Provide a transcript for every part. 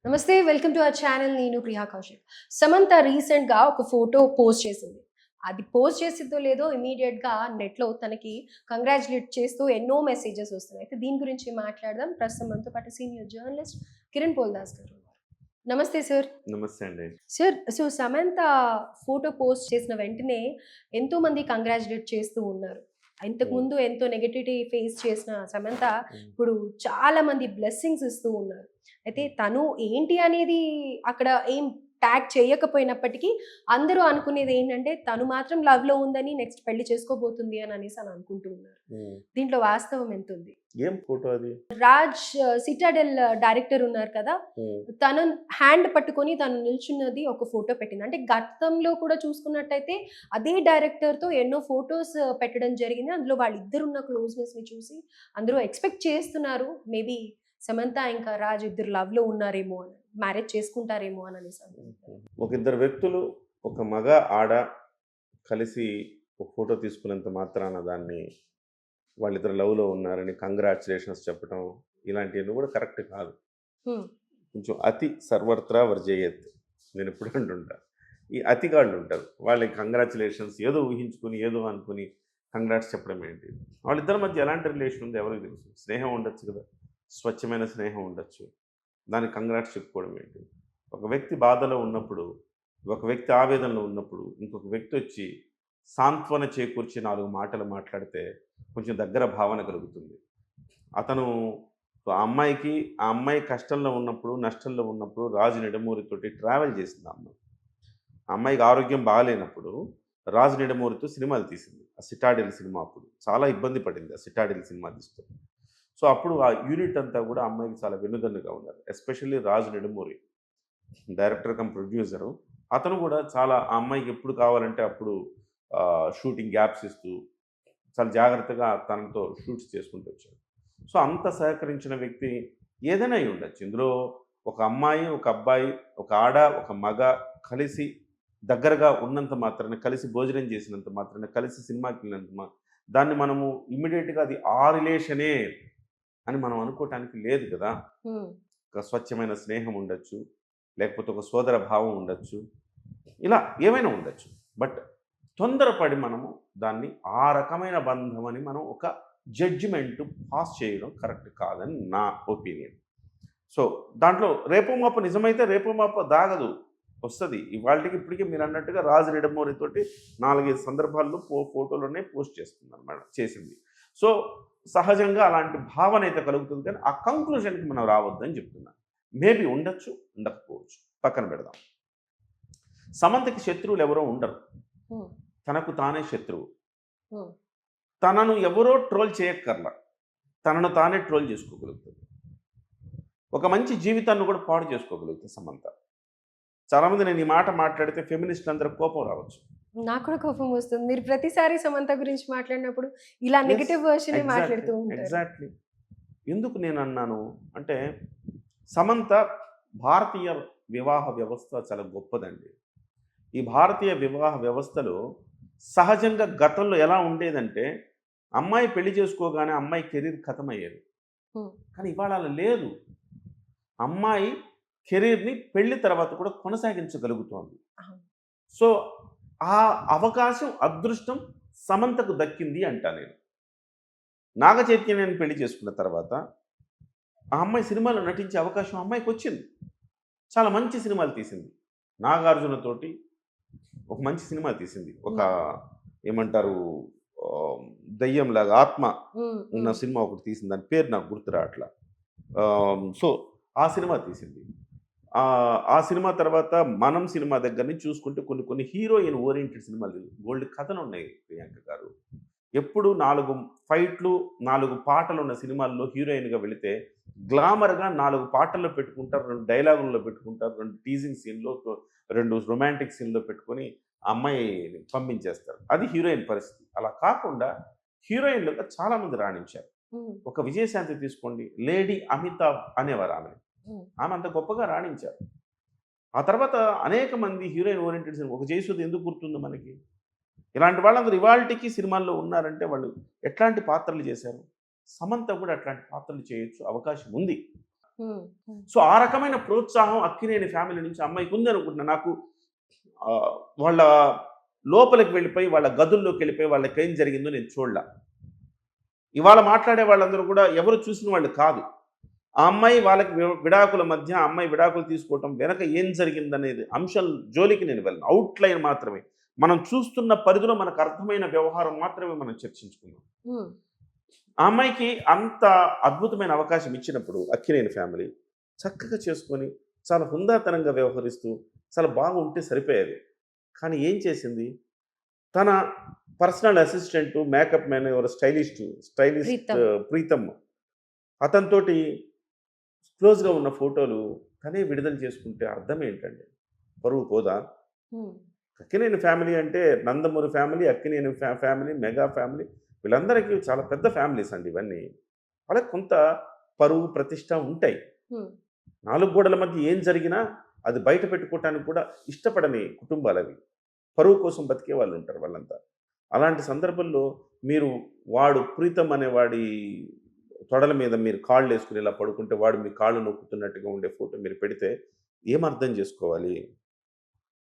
నమస్తే welcome to our channel. నేను ప్రియా కౌశిక్. సమంత రీసెంట్గా ఒక ఫోటో పోస్ట్ చేసింది. అది పోస్ట్ చేసిద్దో లేదో ఇమీడియట్గా నెట్లో తనకి కంగ్రాచులేట్ చేస్తూ ఎన్నో మెసేజెస్ వస్తున్నాయి. అయితే దీని గురించి మాట్లాడదాం. ప్రస్తుతం మనతో పాటు సీనియర్ జర్నలిస్ట్ కిరణ్ పోల్దాస్ గారు ఉన్నారు. నమస్తే సార్. నమస్తే అండి. Sir, so Samantha photo post చేసిన వెంటనే ఎంతో మంది కంగ్రాచులేట్ చేస్తూ ఉన్నారు. ఇంతకుముందు ఎంతో నెగటివిటీ ఫేస్ చేసిన సమంత ఇప్పుడు చాలా మంది బ్లెస్సింగ్స్ ఇస్తూ ఉన్నారు. అయితే తను ఏంటి అనేది అక్కడ ఏం ట్యాగ్ చేయకపోయినప్పటికీ అందరూ అనుకునేది ఏంటంటే తను మాత్రం లవ్‌లో ఉందని నెక్స్ట్ పెళ్లి చేసుకోబోతుంది అని అనేసి అనుకుంటూ ఉన్నారు. దీంట్లో వాస్తవం ఎంతుంది? ఏం ఫోటో అది? రాజ్ సిటాడెల్ డైరెక్టర్ ఉన్నారు కదా! తను హ్యాండ్ పట్టుకొని తను నిల్చున్నది ఒక ఫోటో పెట్టింది. అంటే గతంలో కూడా చూసుకున్నట్టయితే అదే డైరెక్టర్‌తో ఎన్నో ఫోటోస్ పెట్టడం జరిగింది. అందులో వాళ్ళిద్దరున్న క్లోజ్‌నెస్‌ని చూసి అందరూ ఎక్స్‌పెక్ట్ చేస్తున్నారు. మేబీ సమంత ఇంకా రాజ్ ఇద్దరు లవ్‌లో ఉన్నారేమో అని. మ్యారేజ్ చేసుకుంటారేమో అని అనేసి అనుకుంటున్నారు. ఒక ఇద్దరు వ్యక్తులు, ఒక మగ, ఆడ కలిసి ఒక ఫోటో తీసుకున్నంత మాత్రాన దాన్ని వాళ్ళిద్దరు లవ్‌లో ఉన్నారని కంగ్రాచ్యులేషన్స్ చెప్పడం ఇలాంటివన్నీ కూడా కరెక్ట్ కాదు. హ్మ్. కొంచెం అతి సర్వత్రా వర్జయేత్. నేను ఎప్పుడు అంటుంటా. ఈ అతిగాళ్ళు ఉంటారు. వాళ్ళకి కంగ్రాచ్యులేషన్స్ ఏదో ఊహించుకొని, ఏదో అనుకుని కంగ్రాట్స్ చెప్పడం ఏంటి? వాళ్ళిద్దరి మధ్య ఎలాంటి రిలేషన్ ఉందో ఎవరికి తెలుసు? స్నేహం ఉండొచ్చు కదా! స్వచ్ఛమైన స్నేహం ఉండొచ్చు. దానికి కంగ్రాట్స్ చెప్పుకోవడం ఏంటి? ఒక వ్యక్తి బాధలో ఉన్నప్పుడు, ఒక వ్యక్తి ఆవేదనలో ఉన్నప్పుడు, ఇంకొక వ్యక్తి వచ్చి సాంత్వన చేకూర్చి 4 మాటలు మాట్లాడితే కొంచెం దగ్గర భావన కలుగుతుంది. అతను ఆ అమ్మాయి కష్టంలో ఉన్నప్పుడు, నష్టంలో ఉన్నప్పుడు రాజు నిడమూరితోటి ట్రావెల్ చేసింది ఆ అమ్మాయి. ఆ అమ్మాయికి ఆరోగ్యం బాగాలేనప్పుడు రాజు నిడమూరితో సినిమాలు తీసింది. ఆ 'సిటాడెల్' సినిమా అప్పుడు. చాలా ఇబ్బంది పడింది ఆ 'సిటాడెల్' సినిమా తీస్తూ. సో, అప్పుడు ఆ యూనిట్ అంతా కూడా అమ్మాయికి చాలా వెన్నుదన్నుగా ఉన్నారు. ఎస్పెషల్లీ రాజు నిడమూరి డైరెక్టర్ కమ్ ప్రొడ్యూసరు. అతను కూడా చాలా ఆ అమ్మాయికి ఎప్పుడు కావాలంటే అప్పుడు షూటింగ్ గ్యాప్స్ ఇస్తూ చాలా జాగ్రత్తగా తనతో షూట్స్ చేసుకుంటూ వచ్చాడు. సో, అంత సహకరించిన వ్యక్తి ఏదైనా అయి ఉండొచ్చు. ఇందులో ఒక అమ్మాయి, ఒక అబ్బాయి, ఒక ఆడ, ఒక మగ కలిసి దగ్గరగా ఉన్నంత మాత్రాన, కలిసి భోజనం చేసినంత మాత్రాన, కలిసి సినిమాకెళ్ళినంత దాన్ని మనము ఇమ్మీడియేట్‌గా అది ఆ రిలేషనే అని మనం అనుకోవటానికి లేదు కదా! హ్మ్. ఒక స్వచ్ఛమైన స్నేహం ఉండొచ్చు. లేకపోతే ఒక సోదర భావం ఉండొచ్చు. ఇలా ఏమైనా ఉండొచ్చు. బట్ తొందరపడి మనము దాన్ని ఆ రకమైన బంధం అని మనం ఒక జడ్జిమెంట్ పాస్ చేయడం కరెక్ట్ కాదని నా ఒపీనియన్. సో, దాంట్లో రేపో మాపో నిజమైతే రేపో మాపో దాగదు. వస్తది. ఇవాల్టికి ఇప్పటికి మీరన్నట్టుగా రాజు నిడమూరితోటి 4, 5 సందర్భాల్లో ఫోటోలున్నాయి. పోస్ట్ చేస్తుందనమాట. చేసింది. సో, సహజంగా అలాంటి భావన అయితే కలుగుతుంది కానీ, ఆ కంక్లూజన్‌కి మనం రావద్దని చెప్తున్నాను. మేబీ ఉండొచ్చు, ఉండకపోవచ్చు. పక్కన పెడదాం. సమంతకి శత్రువులెవరో ఉండరు. హ్మ్. తనకు తానే శత్రువు. హ్మ్. తనను ఎవరో ట్రోల్ చేయక్కర్ల. తనను తానే ట్రోల్ చేసుకోగలుగుతది. ఒక మంచి జీవితాన్ని కూడా పాడు చేసుకోగలుగుతది సమంత. చాలామంది నేను ఈ మాట మాట్లాడితే ఫెమినిస్ట్‌లందరికి కోపం రావచ్చు. నాకు కూడా కోపం వస్తుంది. మీరు ప్రతిసారి సమంత గురించి మాట్లాడినప్పుడు ఇలా యెస్. Negative వెర్షనే exactly. మాట్లాడుతూ ఉంటారు. ఎగ్జాక్ట్‌లీ. ఎందుకు నేనన్నాను అంటే, సమంత భారతీయ వివాహ వ్యవస్థ చాలా గొప్పదండి. ఈ భారతీయ వివాహ వ్యవస్థలో సహజంగా గతంలో ఎలా ఉండేదంటే, అమ్మాయి పెళ్లి చేసుకోగానే అమ్మాయి కెరీర్ ఖతమయ్యేది. హ్మ్. కానీ ఇవాళ అలా లేదు. అమ్మాయి కెరీర్‌ని పెళ్లి తర్వాత కూడా కొనసాగించగలుగుతోంది. అవును. సో, ఆ అవకాశం, అదృష్టం సమంతకు దక్కింది అంటా నేను. నాగ చైతన్యని పెళ్లి చేసుకున్న తర్వాత, ఆ అమ్మాయి సినిమాలో నటించే అవకాశం ఆ అమ్మాయికొచ్చింది. చాలా మంచి సినిమాలు తీసింది. 'నాగార్జునతోటి' ఒక మంచి సినిమా తీసింది. ఒక హ్మ్. ఏమంటారు ఆహ్, దెయ్యంలాగా ఆత్మ హ్మ్. ఉన్న హ్మ్. సినిమా ఒకటి తీసింది. దాని పేరు నాకు గుర్తు రావట్లా. సో, ఆ సినిమా తీసింది. ఆ సినిమా తర్వాత 'మనం' సినిమా దగ్గర నుంచి చూసుకుంటే కొన్ని కొన్ని హీరోయిన్ ఓరియెంటెడ్ సినిమాలు బోలెడు కథలున్నాయి ప్రియాంక గారు. ఎప్పుడు 4 ఫైట్‌లు, 4 పాటలున్న సినిమాల్లో హీరోయిన్‌గా వెళితే, గ్లామర్‌గా 4 పాటల్లో పెట్టుకుంటారు, 2 డైలాగుల్లో పెట్టుకుంటారు, 2 టీజింగ్ సీన్‌లో, 2 రొమాంటిక్ సీన్‌లో పెట్టుకొని ఆ అమ్మాయిని పంపించేస్తారు. అది హీరోయిన్ పరిస్థితి. అలా కాకుండా హీరోయిన్‌లుగా చాలామంది రాణించారు. హ్మ్. ఒక విజయశాంతి తీసుకోండి. 'లేడీ అమితాబ్' అనేవారు ఆమెని. హ్మ్. ఆమె అంత గొప్పగా రాణించారు. ఆ తర్వాత అనేక మంది హీరోయిన్ ఓరియెంటెడ్ సినిమా ఒక 'జయసుధ' ఎందుకు గుర్తుంది మనకి? ఇలాంటి వాళ్ళందరూ ఇవాల్టికి సినిమాల్లో ఉన్నారంటే వాళ్ళు ఎట్లాంటి పాత్రలు చేశారు? సమంత కూడా అట్లాంటి పాత్రలు చేయొచ్చు. అవకాశం ఉంది. సో ఆ రకమైన ప్రోత్సాహం అక్కినేని ఫ్యామిలీ నుంచి అమ్మాయికి ఉంది అనుకుంటున్నా. నాకు వాళ్ళ లోపలికి వెళ్ళిపోయి వాళ్ళ గదుల్లోకి వెళ్ళిపోయి వాళ్ళకి ఏం జరిగిందో నేను చూడలా. ఇవాళ మాట్లాడే వాళ్ళందరూ కూడా ఎవరు చూసిన వాళ్ళు కాదు. ఆ అమ్మాయి వాళ్ళకి విడాకుల మధ్య ఆ అమ్మాయి విడాకులు తీసుకోవటం వెనక ఏం జరిగిందనేది అంశం జోలికి నేను వెళ్ళను. అవుట్లైన్ మాత్రమే. మనం చూస్తున్న పరిధిలో మనకు అర్థమైన వ్యవహారం మాత్రమే మనం చర్చించుకుందాం. ఆ అమ్మాయికి అంత అద్భుతమైన అవకాశం ఇచ్చినప్పుడు అక్కినేని ఫ్యామిలీ చక్కగా చేసుకొని చాలా హుందాతనంగా వ్యవహరిస్తూ చాలా బాగుంటే సరిపోయేది. కానీ ఏం చేసింది? తన పర్సనల్ అసిస్టెంట్, మేకప్ మ్యాన్ ఎవరు స్టైలిస్ట్ ప్రీతం. ప్రీతమ్ అతనితోటి క్లోజ్‌గా ఉన్న ఫోటోలు తనే విడుదల చేసుకుంటే అర్థం ఏంటండి? పరువు పోదా? అక్కినేని ఫ్యామిలీ అంటే Nandamuri family, Akkineni family, mega family వీళ్ళందరికీ చాలా పెద్ద ఫ్యామిలీస్ అండి ఇవన్నీ. వాళ్ళకి కొంత పరువు, ప్రతిష్ట ఉంటాయి. 4 గోడల మధ్య ఏం జరిగినా అది బయట పెట్టుకోవటానికి కూడా ఇష్టపడని కుటుంబాలవి. పరువు కోసం బతికే వాళ్ళు ఉంటారు వాళ్ళంతా. అలాంటి సందర్భంలో మీరు వాడు ప్రీతం అనేవాడి తొడల మీద మీరు కాళ్ళు వేసుకుని ఇలా పడుకుంటే వాడు మీ కాళ్ళు నొక్కుతున్నట్టుగా ఉండే ఫోటో మీరు పెడితే ఏం అర్థం చేసుకోవాలి?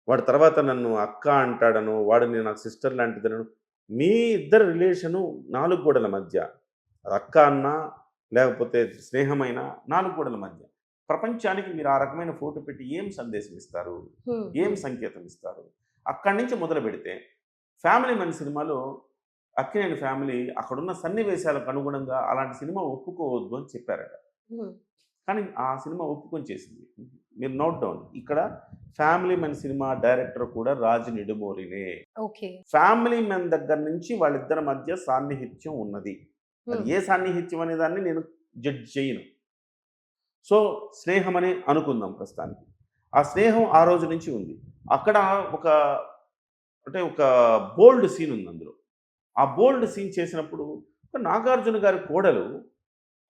వాడు తర్వాత నన్ను అక్క అంటాడనో, వాడు నేను నాకు సిస్టర్ లాంటిదనో, మీ ఇద్దరి రిలేషను 4 గోడల మధ్య. అది అక్క అన్నా, లేకపోతే స్నేహమైనా 4 గోడల మధ్య. ప్రపంచానికి మీరు ఆ రకమైన ఫోటో పెట్టి ఏం సందేశం ఇస్తారు? ఏం సంకేతం ఇస్తారు? అక్కడి నుంచి మొదలుపెడితే ఫ్యామిలీ మ్యాన్ సినిమాలో అక్కినేని ఫ్యామిలీ అక్కడున్న సన్నివేశాలకు అనుగుణంగా అలాంటి సినిమా ఒప్పుకోవద్దు అని చెప్పారట. కానీ ఆ సినిమా ఒప్పుకొని చేసింది. మీరు నోట్ డౌన్. ఇక్కడ ఫ్యామిలీ మ్యాన్ సినిమా డైరెక్టర్ కూడా రాజు నిడుమూరినే. ఓకే. ఫ్యామిలీ మ్యాన్ దగ్గర నుంచి వాళ్ళిద్దరి మధ్య సాన్నిహిత్యం ఉన్నది. అది ఏ సాన్నిహిత్యం అనే దాన్ని నేను జడ్జ్ చేయను. సో స్నేహం అని అనుకుందాం ప్రస్తుతానికి. ఆ స్నేహం ఆ రోజు నుంచి ఉంది. అక్కడ ఒక బోల్డ్ సీన్ ఉంది అందులో. ఆ బోల్డ్ సీన్ చేసినప్పుడు నాగార్జున గారి కోడలు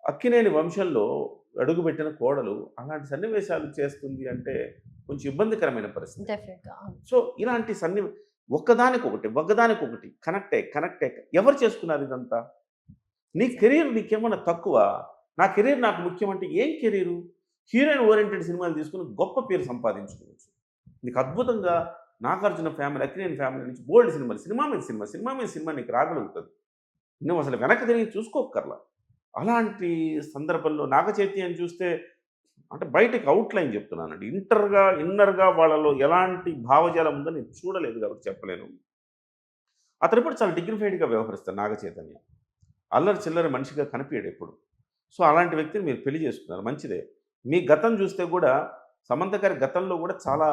అక్కినేని వంశంలో అడుగుపెట్టిన కోడలు అలాంటి సన్నివేశాలు చేస్తుంది అంటే కొంచెం ఇబ్బందికరమైన పరిస్థితి. డెఫినెట్‌గా. సో ఇలాంటి ఒకదానికొకటి కనెక్టే ఎవరు చేసుకున్నారు ఇదంతా? నీ కెరీర్ నీకేమన్నా తక్కువ? నా కెరీర్ నాకు ముఖ్యం అంటే ఏం కెరీరు? హీరోయిన్ ఓరియెంటెడ్ సినిమాలు తీసుకుని గొప్ప పేరు సంపాదించుకోవచ్చు. నీకు అద్భుతంగా నాగార్జున ఫ్యామిలీ, అక్కినేని ఫ్యామిలీ నుంచి బోల్డ్ సినిమా మీద సినిమా నీకు రాగలుగుతుంది. నువ్వు అసలు వెనక్కి తిరిగి చూసుకోక్కర్లా. అలాంటి సందర్భంలో నాగ చైతన్యని చూస్తే అంటే బయటకి అవుట్లైన్ చెప్తున్నానండి. ఇన్నర్‌గా వాళ్ళలో ఎలాంటి భావజాలం ఉందో నేను చూడలేదు కాబట్టి చెప్పలేను. అతను ఎప్పుడు చాలా డిగ్నిఫైడ్‌గా వ్యవహరిస్తాడు నాగ చైతన్య. అల్లరి చిల్లరి మనిషిగా కనిపియడు ఎప్పుడు. సో అలాంటి వ్యక్తిని మీరు పెళ్లి చేసుకున్నారు మంచిదే. మీ గతం చూస్తే కూడా సమంత గారి గతంలో కూడా చాలా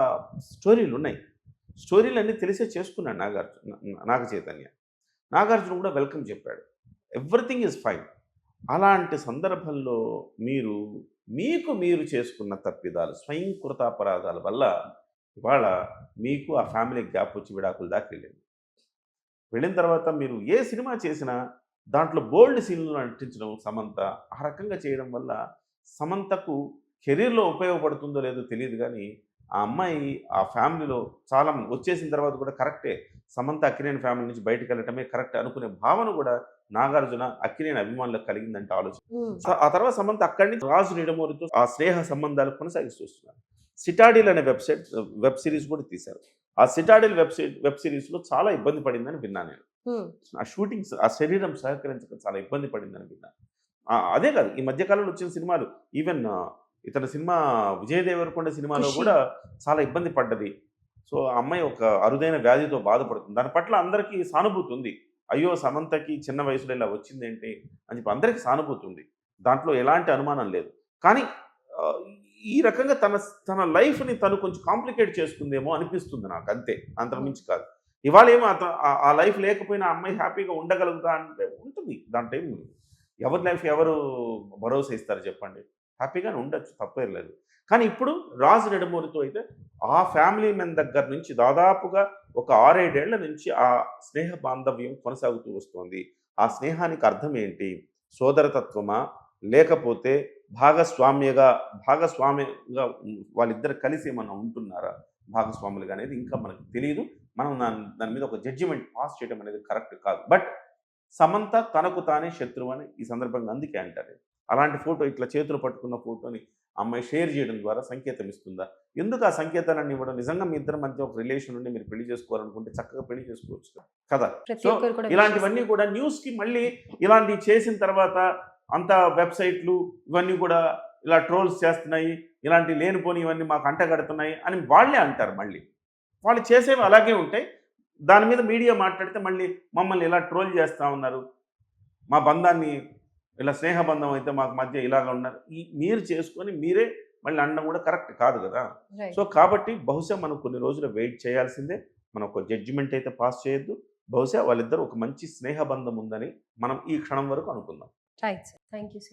స్టోరీలున్నాయి. స్టోరీలన్నీ తెలిసే చేసుకున్నాడు నాగ చైతన్య. నాగార్జున కూడా వెల్కమ్ చెప్పాడు. Everything is fine. అలాంటి సందర్భంలో మీకు మీరు చేసుకున్న తప్పిదాలు, స్వయంకృత అపరాధాల వల్ల ఇవాళ మీకు ఆ ఫ్యామిలీ గ్యాప్ వచ్చి విడాకుల దాకా వెళ్ళింది. వెళ్ళిన తర్వాత మీరు ఏ సినిమా చేసినా దాంట్లో బోల్డ్ సీన్లు నటించడం సమంత ఆ రకంగా చేయడం వల్ల సమంతకు కెరీర్‌లో ఉపయోగపడుతుందో లేదో తెలీదు గానీ, ఆ అమ్మాయి ఆ ఫ్యామిలీలో చాలా వచ్చేసిన తర్వాత కూడా కరెక్టే. సమంత అక్కినేని ఫ్యామిలీ నుంచి బయటికెళ్ళటమే కరెక్ట్ అనుకునే భావన కూడా నాగార్జున, అక్కినేని అభిమానులకు కలిగిందంటే ఆలోచన. సో ఆ తర్వాత సమంత అక్కడి నుంచి రాజు నిడమూరితో ఆ స్నేహ సంబంధాలు కొనసాగిస్తూ వస్తున్నారు. 'సిటాడిల్' అనే వెబ్ సిరీస్ కూడా తీశారు. ఆ 'సిటాడిల్' వెబ్ సిరీస్‌లో చాలా ఇబ్బంది పడిందని విన్నా నేను. ఆ షూటింగ్స్ ఆ శరీరం సహకరించక చాలా ఇబ్బంది పడిందని విన్నా. అదే కాదు ఈ మధ్య కాలంలో వచ్చిన సినిమాలు ఈవెన్ ఇతని సినిమా 'విజయ్ దేవరకొండ' సినిమాలో 'ఖుషి.' కూడా చాలా ఇబ్బంది పడ్డది. సో ఆ అమ్మాయి ఒక అరుదైన వ్యాధితో బాధపడుతుంది. దాని పట్ల అందరికీ సానుభూతి ఉంది. అయ్యో! సమంతకి చిన్న వయసులో ఇలా వచ్చిందేంటి అని చెప్పి అందరికీ సానుభూతి ఉంది. దాంట్లో ఎలాంటి అనుమానం లేదు. కానీ ఆహ్, ఈ రకంగా తన లైఫ్‌ని తను కొంచెం కాంప్లికేట్ చేసుకుందేమో అనిపిస్తుంది నాకు అంతే. అంతకు మించి కాదు. ఇవాళేమో ఆ లైఫ్ లేకపోయినా ఆ అమ్మాయి హ్యాపీగా ఉండగలుగుతా అంటే ఉంటుంది. దాంట్లో ఏమి ఎవరి లైఫ్ ఎవరు భరోసా ఇస్తారు చెప్పండి. హ్యాపీగానే ఉండొచ్చు తప్పేం లేదు. కానీ ఇప్పుడు రాజు నిడమూరితో అయితే ఆ ఫ్యామిలీ మెన్ దగ్గర నుంచి దాదాపుగా ఒక 6, 7 ఏళ్ల నుంచి ఆ స్నేహ బాంధవ్యం కొనసాగుతూ వస్తోంది. ఆ స్నేహానికి అర్థం ఏంటి? సోదరతత్వమా? లేకపోతే భాగస్వామ్యంగా వాళ్ళిద్దరు కలిసి ఏమన్నా ఉంటున్నారా? భాగస్వాములుగా అనేది ఇంకా మనకు తెలీదు. మనం దాని మీద ఒక జడ్జిమెంట్ పాస్ చేయడం అనేది కరెక్ట్ కాదు. బట్ సమంత తనకు తానే శత్రువు అని ఈ సందర్భంగా అందుకే అంటారు. అలాంటి ఫోటో ఇట్లా చేతులు పట్టుకున్న ఫోటోని అమ్మాయి షేర్ చేయడం ద్వారా సంకేతం ఇస్తుందా? ఎందుకు ఆ సంకేతాలన్నీ ఇవ్వడం? నిజంగా మీ ఇద్దరి మధ్య ఒక రిలేషన్ ఉండి మీరు పెళ్లి చేసుకోవాలనుకుంటే చక్కగా పెళ్లి చేసుకోవచ్చు కదా. ప్రతి సో ఒక్కరు కూడా ఇలాంటివన్నీ కూడా న్యూస్కి మళ్ళీ ఇలాంటివి చేసిన తర్వాత అంత వెబ్సైట్లు ఇవన్నీ కూడా ఇలా ట్రోల్స్ చేస్తున్నాయి, ఇలాంటి లేనిపోని ఇవన్నీ మాకు అంటగడుతున్నాయి అని వాళ్ళే అంటారు. మళ్ళీ వాళ్ళు చేసేవి అలాగే ఉంటాయి. దాని మీద మీడియా మాట్లాడితే మళ్ళీ మమ్మల్ని ఇలా ట్రోల్ చేస్తూ ఉన్నారు, మా బంధాన్ని ఇలా స్నేహబంధం అయితే మాకు మధ్య ఇలాగ ఉన్నారు, మీరు చేసుకొని మీరే మళ్ళీ అనడం కూడా కరెక్ట్ కాదు కదా. రైట్. సో కాబట్టి బహుశా మనం కొన్ని రోజులు వెయిట్ చేయాల్సిందే. మనం ఒక జడ్జిమెంట్ అయితే పాస్ చేయొద్దు. బహుశా వాళ్ళిద్దరూ ఒక మంచి స్నేహబంధం ఉందని మనం ఈ క్షణం వరకు అనుకుందాం. Right sir. Thank you sir.